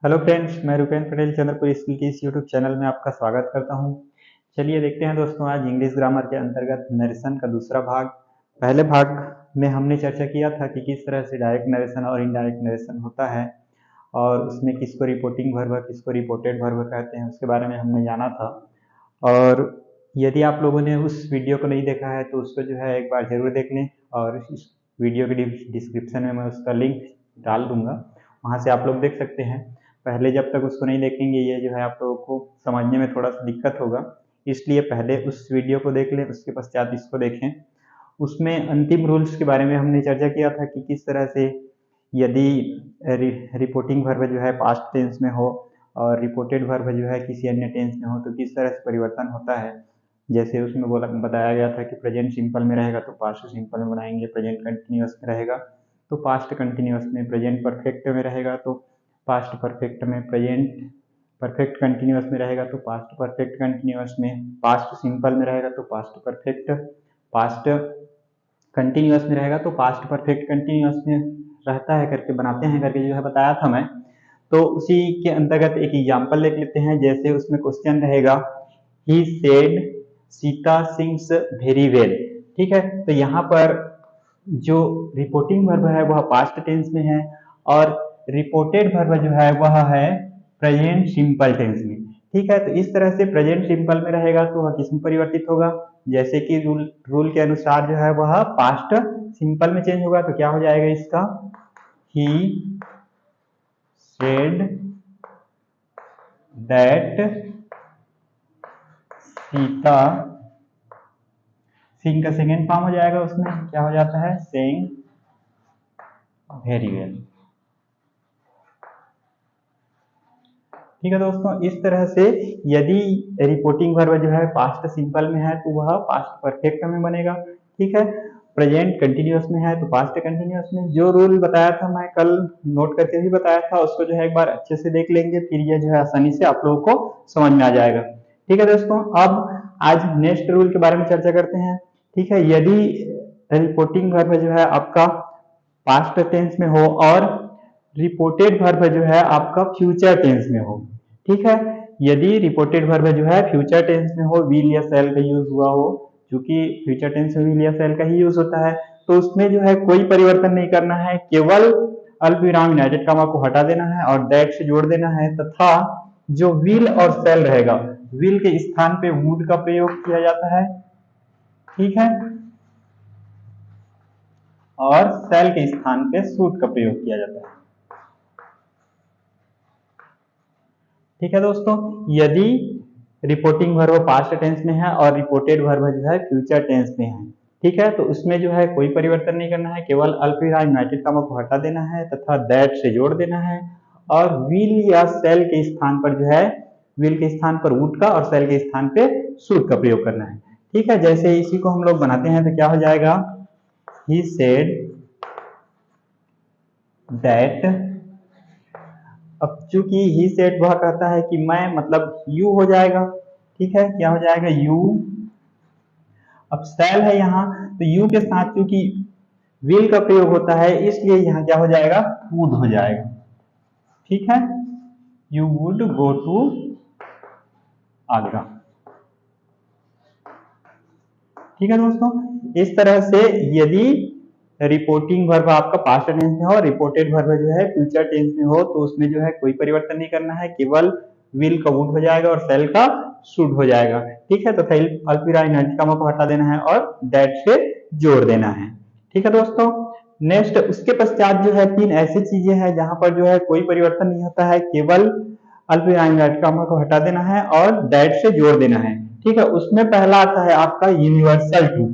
Hello friends, मैं Rupen Patel Chandrapur school के इस यूट्यूब चैनल में आपका स्वागत करता हूं। चलिए देखते हैं दोस्तों, आज इंग्लिश ग्रामर के अंतर्गत नरेशन का दूसरा भाग। पहले भाग में हमने चर्चा किया था कि किस तरह से डायरेक्ट नरेशन और इनडायरेक्ट नरेशन होता है और उसमें किसको रिपोर्टिंग वर्ब किसको रिपोर्टेड वर्ब कहते हैं, उसके बारे में हमने जाना था। और यदि आप लोगों ने उस वीडियो को नहीं देखा है तो उसको जो है एक बार जरूर देख लें, और इस वीडियो के डिस्क्रिप्शन में मैं उसका लिंक डाल दूंगा, वहाँ से आप लोग देख सकते हैं। पहले जब तक उसको नहीं देखेंगे ये जो है आप लोगों को समझने में थोड़ा सा दिक्कत होगा, इसलिए पहले उस वीडियो को देख लें, उसके पश्चात इसको देखें। उसमें अंतिम रूल्स के बारे में हमने चर्चा किया था कि किस तरह से यदि रिपोर्टिंग वर्ब जो है पास्ट टेंस में हो और रिपोर्टेड वर्ब जो है किसी अन्य टेंस में हो तो किस तरह से परिवर्तन होता है। जैसे उसमें बताया गया था कि प्रेजेंट सिंपल में रहेगा तो पास्ट सिंपल में बनाएंगे, प्रेजेंट कंटिन्यूअस में रहेगा तो पास्ट कंटिन्यूअस में, प्रेजेंट परफेक्ट में रहेगा तो पास्ट परफेक्ट में, प्रेजेंट परफेक्ट कंटिन्यूअस में रहेगा तो पास्ट परफेक्ट कंटिन्यूअस में, पास्ट सिंपल में रहेगा तो पास्ट परफेक्ट, पास्ट कंटिन्यूअस में रहेगा तो पास्ट परफेक्ट कंटिन्यूअस में रहता है करके बनाते हैं करके जो है बताया था मैं। तो उसी के अंतर्गत एक एग्जाम्पल देख लेते हैं। जैसे उसमें क्वेश्चन रहेगा he said Sita sings very well. ठीक है, तो यहाँ पर जो रिपोर्टिंग वर्ब है वह पास्ट टेंस में है और रिपोर्टेड वर्ब जो है वह है प्रेजेंट सिंपल टेंस में। ठीक है, तो इस तरह से प्रेजेंट सिंपल में रहेगा तो वह किस में परिवर्तित होगा, जैसे कि रूल के अनुसार जो है वह पास्ट सिंपल में चेंज होगा। तो क्या हो जाएगा इसका, ही सेड दैट सीता, सिंग का सेकेंड फॉर्म हो जाएगा, उसमें क्या हो जाता है, सेइंग वेरी वेल। ठीक है दोस्तों, इस तरह से यदि रिपोर्टिंग वर्ब जो है पास्ट सिंपल में है तो वह पास्ट परफेक्ट में बनेगा। ठीक है, प्रेजेंट कंटिन्यूअस में है तो पास्ट कंटिन्यूअस में। जो रूल बताया था मैं कल नोट करके भी बताया था, उसको जो है एक बार अच्छे से देख लेंगे, फिर ये जो है आसानी से आप लोगों को समझ में आ जाएगा। ठीक है दोस्तों, अब आज नेक्स्ट रूल के बारे में चर्चा करते हैं। ठीक है, यदि रिपोर्टिंग वर्ब जो है आपका पास्ट टेंस में हो और रिपोर्टेड वर्ब जो है आपका फ्यूचर टेंस में हो। ठीक है, यदि रिपोर्टेड वर्ब जो है फ्यूचर टेंस में हो, विल या शैल का यूज हुआ हो, क्योंकि फ्यूचर टेंस में विल या शैल का ही यूज होता है, तो उसमें जो है कोई परिवर्तन नहीं करना है, केवल अल्पविराम यूनाइटेड कॉमा को हटा देना है और दैट से जोड़ देना है, तथा जो विल और शैल रहेगा, विल के स्थान पे वुड का प्रयोग किया जाता है। ठीक है, और शैल के स्थान पे शुड का प्रयोग किया जाता है। ठीक है दोस्तों, यदि रिपोर्टिंग वर्ब पास्ट टेंस में है और रिपोर्टेड वर्ब जो है फ्यूचर टेंस में है, ठीक है, तो उसमें जो है कोई परिवर्तन नहीं करना है, केवल अल्पविराम यूनाइटेड कॉमा को हटा देना है तथा दैट से जोड़ देना है, और विल या सेल के स्थान पर जो है, विल के स्थान पर वुड का और सेल के स्थान पे शुड का प्रयोग करना है। ठीक है, जैसे इसी को हम लोग बनाते हैं तो क्या हो जाएगा, ही सेड दैट। अब चूंकि ही सेड वह कहता है कि मैं, मतलब यू हो जाएगा। ठीक है, क्या हो जाएगा, यू। अब सेल है यहाँ, तो यू के साथ चूंकि विल का प्रयोग होता है इसलिए यहाँ क्या हो जाएगा, वुड हो जाएगा। ठीक है, you would go to Agra. ठीक है दोस्तों, इस तरह से यदि रिपोर्टिंग वर्ब आपका पास्ट टेंस में हो, रिपोर्टेड वर्ब जो है फ्यूचर टेंस में हो, तो उसमें जो है कोई परिवर्तन नहीं करना है, केवल विल का वुड हो जाएगा और सेल का शुड हो जाएगा। ठीक है, तो अल्पविराम यूनाइटेड कॉमा को हटा देना है और दैट से जोड़ देना है। ठीक है दोस्तों, नेक्स्ट उसके पश्चात जो है तीन ऐसी चीजें हैं जहां पर जो है कोई परिवर्तन नहीं होता है, केवल अल्पविराम यूनाइटेड कॉमा को हटा देना है और दैट से जोड़ देना है। ठीक है, उसमें पहला आता है आपका यूनिवर्सल ट्रूथ।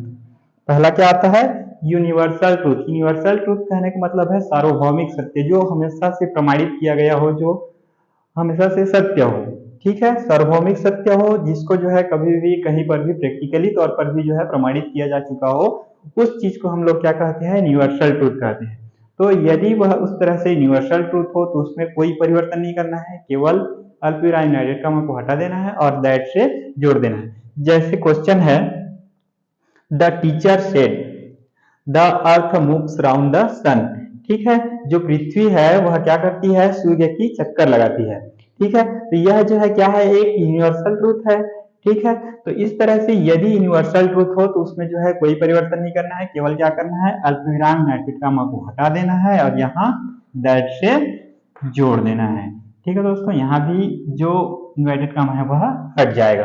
पहला क्या आता है, यूनिवर्सल ट्रूथ। यूनिवर्सल ट्रूथ कहने का मतलब है सार्वभौमिक सत्य, जो हमेशा से प्रमाणित किया गया हो, जो हमेशा से सत्य हो। ठीक है, सार्वभौमिक सत्य हो, जिसको जो है कभी भी कहीं पर भी प्रैक्टिकली तौर पर भी जो है प्रमाणित किया जा चुका हो, उस चीज को हम लोग क्या कहते हैं, यूनिवर्सल ट्रूथ कहते हैं। तो यदि वह उस तरह से यूनिवर्सल ट्रूथ हो तो उसमें कोई परिवर्तन नहीं करना है, केवल अल्पविराम यूनाइटेड कॉमा को हटा देना है और दैट से जोड़ देना है। जैसे क्वेश्चन है, the teacher said the earth moves round the sun. ठीक है, जो पृथ्वी है वह क्या करती है, सूर्य की चक्कर लगाती है। ठीक है, तो यह जो है क्या है, एक यूनिवर्सल ट्रूथ है। ठीक है, तो इस तरह से यदि यूनिवर्सल ट्रूथ हो तो उसमें जो है कोई परिवर्तन नहीं करना है, केवल क्या करना है, अल्पविराम इनवर्टेड कॉमा को हटा देना है और यहाँ दैट से जोड़ देना है। ठीक है दोस्तों, यहाँ भी जो इन्वर्टेड कॉमा है वह हट जाएगा।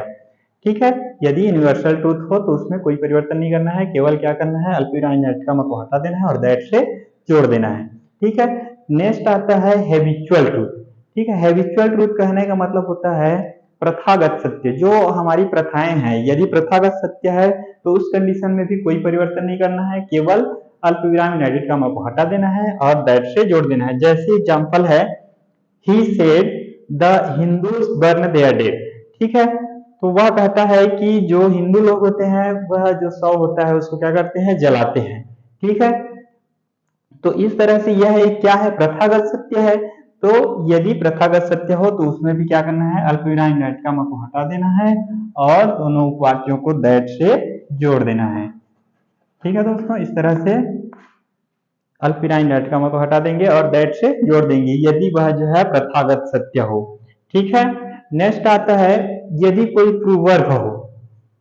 ठीक है, यदि यूनिवर्सल ट्रूथ हो तो उसमें कोई परिवर्तन नहीं करना है, केवल क्या करना है, अल्पविराम इनवर्टेड कॉमा को हटा देना है और दैट से जोड़ देना है। ठीक है, नेक्स्ट आता है हैबिचुअल ट्रूथ। ठीक है, हैबिचुअल ट्रूथ कहने का मतलब होता है प्रथागत सत्य। जो हमारी प्रथाएं हैं, यदि प्रथागत सत्य है तो उस कंडीशन में भी कोई परिवर्तन नहीं करना है, केवल अल्पविराम इनवर्टेड कॉमा को हटा देना है और दैट से जोड़ देना है। जैसे एग्जांपल है, he said the Hindus burn their dead. ठीक है, तो वह कहता है कि जो हिंदू लोग होते हैं वह जो शव होता है उसको क्या करते हैं, जलाते हैं। ठीक है, तो इस तरह से यह एक क्या है, प्रथागत सत्य है। तो यदि प्रथागत सत्य हो तो उसमें भी क्या करना है, अल्पविराम इनवर्टेड कॉमा को हटा देना है और दोनों वाक्यों को दैट से जोड़ देना है। ठीक है दोस्तों, इस तरह से अल्पविराम इनवर्टेड कॉमा को हटा देंगे और दैट से जोड़ देंगे यदि वह जो है प्रथागत सत्य हो। ठीक है, नेक्स्ट आता है यदि कोई ट्रूवर्ब हो।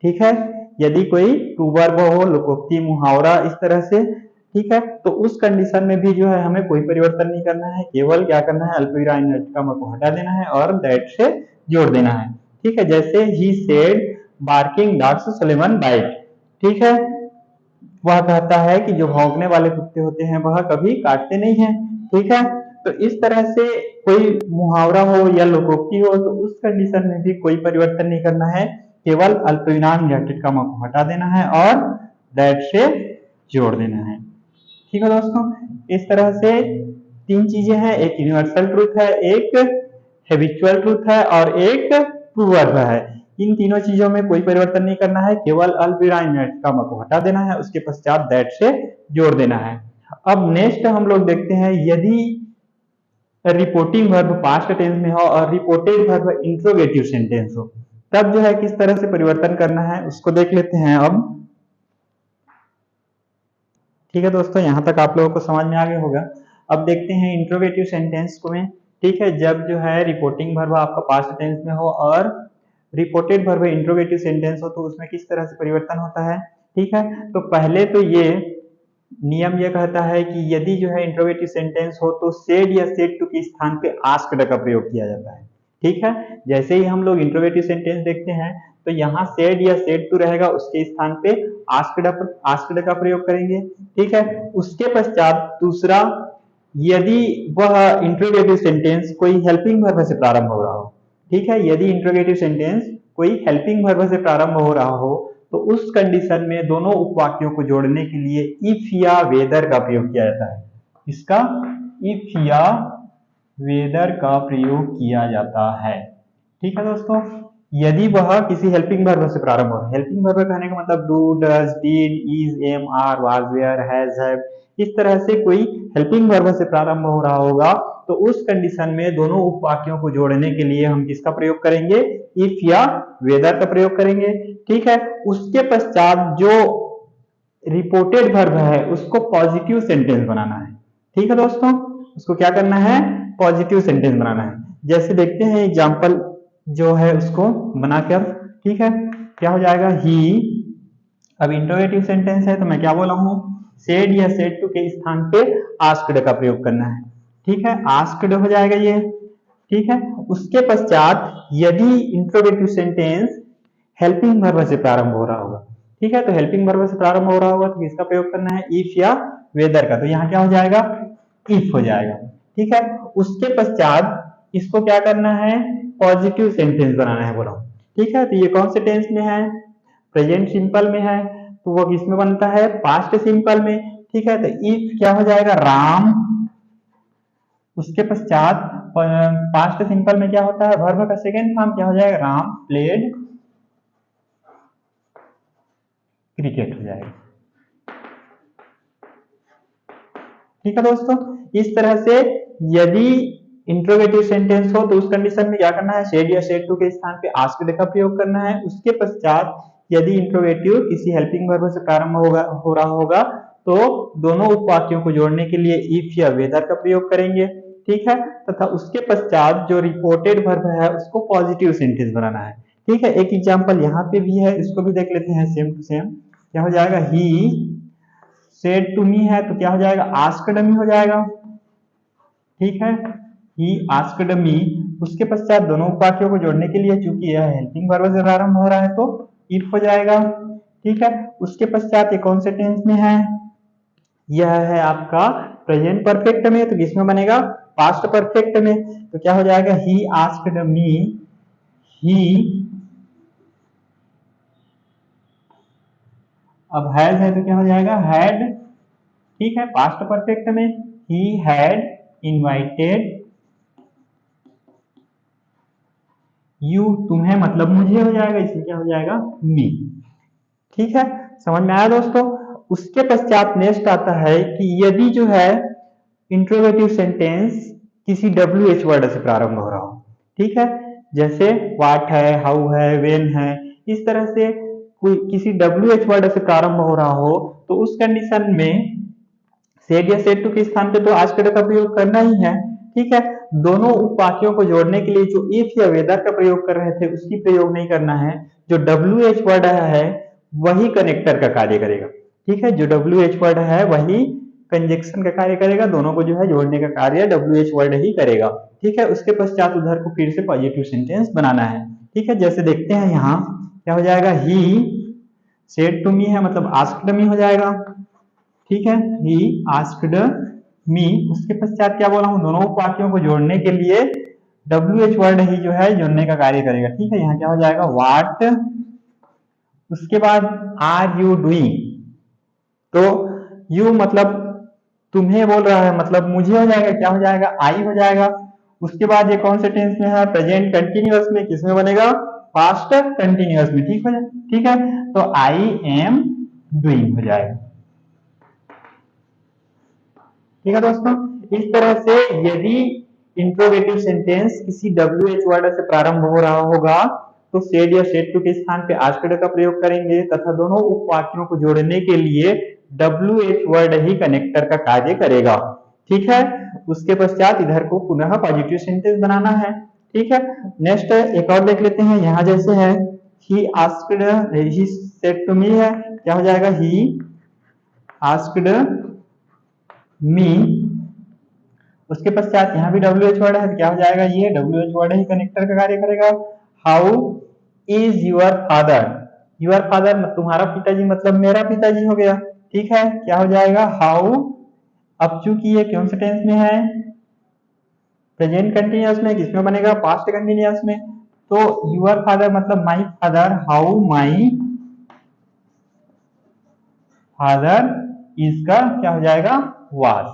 ठीक है, यदि कोई ट्रूवर्ब हो, लोकोक्ति, मुहावरा, इस तरह से। ठीक है, तो उस कंडीशन में भी जो है हमें कोई परिवर्तन नहीं करना है, केवल क्या करना है, अल्पविराम इनवर्टेड कॉमा को हटा देना है और दैट से जोड़ देना है। ठीक है, जैसे he said barking dogs seldom bite. ठीक है, वह कहता है कि जो भौंकने वाले कुत्ते होते हैं वह कभी काटते नहीं हैं। ठीक है, तो इस तरह से कोई मुहावरा हो या लोकोक्ति हो तो उस कंडीशन में भी कोई परिवर्तन नहीं करना है, केवल अल्पविराम इनवर्टेड कॉमा को हटा देना है और दैट से जोड़ देना है। ठीक है दोस्तों, इस तरह से तीन चीजें हैं, एक यूनिवर्सल ट्रूथ है, एक हैबिचुअल ट्रूथ है और एक प्रूवर्ब है। इन तीनों चीजों में कोई परिवर्तन नहीं करना है, केवल अल्पविराम इनवर्टेड कॉमा को हटा देना है, उसके पश्चात दैट से जोड़ देना है। अब नेक्स्ट हम लोग देखते हैं, यदि रिपोर्टिंग वर्ब पास्ट टेंस में हो और रिपोर्टेड वर्ब इंट्रोगेटिव सेंटेंस हो, तब जो है किस तरह से परिवर्तन करना है उसको देख लेते हैं अब। ठीक है दोस्तों, यहां तक आप लोगों को समझ में आ गया होगा। अब देखते हैं इंट्रोगेटिव सेंटेंस को में। ठीक है, जब जो है रिपोर्टिंग वर्ब आपका पास्ट टेंस में हो और रिपोर्टेड वर्ब इंट्रोगेटिव सेंटेंस हो तो उसमें किस तरह से परिवर्तन होता है। ठीक है, तो पहले तो ये नियम यह कहता है कि यदि जो है इंट्रोगेटिव सेंटेंस हो तो सेड या सेड टू के स्थान पे आस्क्ड का प्रयोग किया जाता है। ठीक है, जैसे ही हम लोग इंट्रोगेटिव सेंटेंस देखते हैं तो यहाँ सेड या सेड टू रहेगा, उसके स्थान पे आस्क्ड का प्रयोग करेंगे। ठीक है, उसके पश्चात दूसरा, यदि वह इंट्रोगेटिव सेंटेंस कोई हेल्पिंग वर्ब से प्रारंभ हो रहा हो। ठीक है, यदि इंट्रोगेटिव सेंटेंस कोई हेल्पिंग वर्ब से प्रारंभ हो रहा हो तो उस कंडीशन में दोनों उपवाक्यों को जोड़ने के लिए इफ या वेदर का प्रयोग किया जाता है। इसका इफ या वेदर का प्रयोग किया जाता है। ठीक है दोस्तों, यदि वह किसी हेल्पिंग वर्ब से प्रारंभ हो, हेल्पिंग वर्ब कहने का मतलब do, does, did, is, am, are, was, were, has, have, इस तरह से कोई हेल्पिंग वर्ब से प्रारंभ हो रहा होगा तो उस कंडीशन में दोनों उपवाक्यों को जोड़ने के लिए हम किसका प्रयोग करेंगे, इफ या वेदर का प्रयोग करेंगे। ठीक है, उसके पश्चात जो रिपोर्टेड वर्ब है उसको पॉजिटिव सेंटेंस बनाना है। ठीक है दोस्तों, उसको क्या करना है, पॉजिटिव सेंटेंस बनाना है। जैसे देखते हैं एग्जांपल जो है उसको बनाकर। ठीक है, क्या हो जाएगा, ही, अब इंट्रोगेटिव सेंटेंस है तो मैं क्या बोला हूं, सेड या सेड टू के स्थान पे आस्क्ड का प्रयोग करना है। ठीक है, आस्क्ड हो जाएगा ये। ठीक है, उसके पश्चात यदि इंट्रोगेटिव सेंटेंस हेल्पिंग वर्ब से प्रारंभ हो रहा होगा। ठीक है, तो हेल्पिंग वर्ब से प्रारंभ हो रहा होगा तो किसका प्रयोग करना है, इफ या वेदर का। तो यहाँ क्या हो जाएगा, इफ हो जाएगा। ठीक है, उसके पश्चात इसको क्या करना है, पॉजिटिव सेंटेंस बनाना है बोला। ठीक है, तो ये कौन से टेंस में है, प्रेजेंट सिंपल में है, तो वो किस में बनता है, पास्ट सिंपल में। ठीक है, तो इफ क्या हो जाएगा, राम, उसके पश्चात पास्ट सिंपल में क्या होता है, वर्ब का सेकेंड फॉर्म क्या हो जाएगा, राम प्लेड क्रिकेट हो जाएगा। ठीक है दोस्तों, इस तरह से यदि इंट्रोगेटिव सेंटेंस हो तो उस कंडीशन में क्या करना है, सेड या सेड टू के स्थान पे आस्क्ड का प्रयोग करना है। उसके पश्चात यदि इंट्रोगेटिव किसी हेल्पिंग वर्ब से प्रारंभ हो रहा होगा तो दोनों उपवाक्यों को जोड़ने के लिए इफ या वेदर का प्रयोग करेंगे, ठीक है। तथा उसके पश्चात जो रिपोर्टेड वर्ब है उसको पॉजिटिव सेंटेंस बनाना है, ठीक है। एक एग्जांपल यहाँ पे भी है, इसको भी देख लेते हैं सेम टू सेम। क्या हो जाएगा, ही सेड टू मी है तो क्या हो जाएगा, आस्क्ड मी हो जाएगा, ठीक है। ही आस्क्ड मी, उसके पश्चात दोनों वाक्यों को जोड़ने के लिए चूंकि यह हेल्पिंग वर्ब से प्रारंभ हो रहा है तो इफ हो जाएगा, ठीक है। उसके पश्चात ये कौन से टेंस में है, यह है आपका प्रेजेंट परफेक्ट में, तो किसमें बनेगा, पास्ट परफेक्ट में। तो क्या हो जाएगा, ही आस्क्ड मी, ही, अब हैज है तो क्या हो जाएगा, हैड, ठीक है। पास्ट परफेक्ट में ही हैड इनवाइटेड यू, तुम्हें मतलब मुझे हो जाएगा, इसमें क्या हो जाएगा, मी, ठीक है। समझ में आया दोस्तों। उसके पश्चात नेक्स्ट आता है कि यदि जो है इंट्रोगेटिव सेंटेंस किसी WH वर्ड से प्रारंभ हो रहा हो, ठीक है। जैसे व्हाट है, हाउ है, व्हेन है, इस तरह से कोई किसी WH वर्ड से प्रारंभ हो रहा हो तो उस कंडीशन में सेड या सेड टू के स्थान पे तो आस्क्ड का प्रयोग करना ही है, ठीक है। दोनों उपवाक्यों को जोड़ने के लिए जो इफ या वेदर का प्रयोग कर रहे थे उसकी प्रयोग नहीं करना है। जो WH वर्ड है वही कनेक्टर का कार्य करेगा, ठीक है। जो WH वर्ड है वही कंजक्शन का कार्य करेगा, दोनों को जो है जोड़ने का कार्य WH वर्ड ही करेगा, ठीक है। उसके पश्चात उधर को फिर से पॉजिटिव सेंटेंस बनाना है, ठीक है। जैसे देखते हैं यहाँ क्या हो जाएगा, ही सेड टू मी है मतलब आस्क्ड मी हो जाएगा, ठीक है। ही आस्क्ड मी, उसके पश्चात क्या बोला हूं, दोनों वाक्यों को जोड़ने के लिए WH वर्ड ही जो है जोड़ने का कार्य करेगा, ठीक है। यहाँ क्या हो जाएगा, व्हाट, उसके बाद आर यू डूइंग, तो यू मतलब तुम्हें बोल रहा है मतलब मुझे हो जाएगा, क्या हो जाएगा, आई हो जाएगा। उसके बाद ये कौन से टेंस में है, प्रेजेंट कंटिन्यूअस में, किसमें बनेगा, पास्ट कंटिन्यूअस में, ठीक है, ठीक है। तो आई एम डूइंग हो जाएगा, ठीक है दोस्तों। इस तरह से यदि इंट्रोगेटिव सेंटेंस किसी WH वर्ड से प्रारंभ हो रहा होगा तो सेड या सेड टू के स्थान पे आस्क्ड का प्रयोग करेंगे तथा दोनों उपवाक्यों को जोड़ने के लिए WH वर्ड ही कनेक्टर का कार्य करेगा, ठीक है। उसके पश्चात इधर को पुनः पॉजिटिव सेंटेंस बनाना है, ठीक है। नेक्स्ट एक और देख लेते हैं, यहाँ जैसे है he asked, he said to me है, क्या हो जाएगा, ही आस्क्ड मी, उसके पश्चात यहाँ भी WH वर्ड है, क्या हो जाएगा, ये WH वर्ड ही कनेक्टर का कार्य करेगा। How is your father, your father तुम्हारा पिताजी मतलब मेरा पिताजी हो गया, ठीक है। क्या हो जाएगा, हाउ, अब चूंकि ये कौन से टेंस में है, प्रेजेंट कंटिन्यूअस में, किसमें बनेगा, पास्ट कंटिन्यूअस में। तो यूर फादर मतलब my father, how my father is का क्या हो जाएगा, वाज,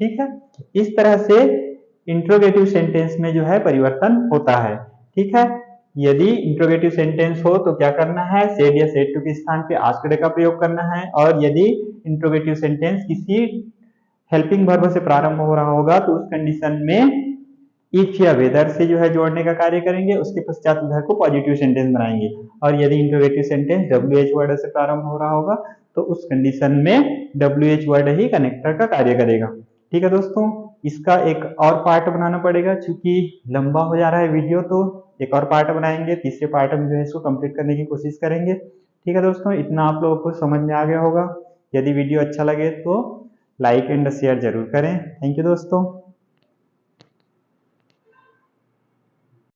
ठीक है। इस तरह से इंट्रोगेटिव सेंटेंस में जो है परिवर्तन होता है, ठीक है। यदि इंट्रोगेटिव सेंटेंस हो तो क्या करना है, सेड या सेड टू के स्थान पे आस्क्ड का प्रयोग करना है, और यदि इंट्रोगेटिव सेंटेंस किसी हेल्पिंग वर्ब से प्रारंभ हो रहा होगा तो उस कंडीशन में इफ या वेदर से जो है जोड़ने का कार्य करेंगे, उसके पश्चात उधर को पॉजिटिव सेंटेंस बनाएंगे। और यदि इंट्रोगेटिव सेंटेंस WH वर्ड से प्रारंभ हो रहा होगा तो उस कंडीशन में WH वर्ड ही कनेक्टर का कार्य करेगा, ठीक है दोस्तों। इसका एक और पार्ट बनाना पड़ेगा, चूंकि लंबा हो जा रहा है वीडियो, तो एक और पार्ट बनाएंगे, तीसरे पार्ट में जो है इसको कंप्लीट करने की कोशिश करेंगे, ठीक है दोस्तों। इतना आप लोगों को समझ में आ गया होगा। यदि वीडियो अच्छा लगे तो लाइक एंड शेयर जरूर करें। थैंक यू दोस्तों।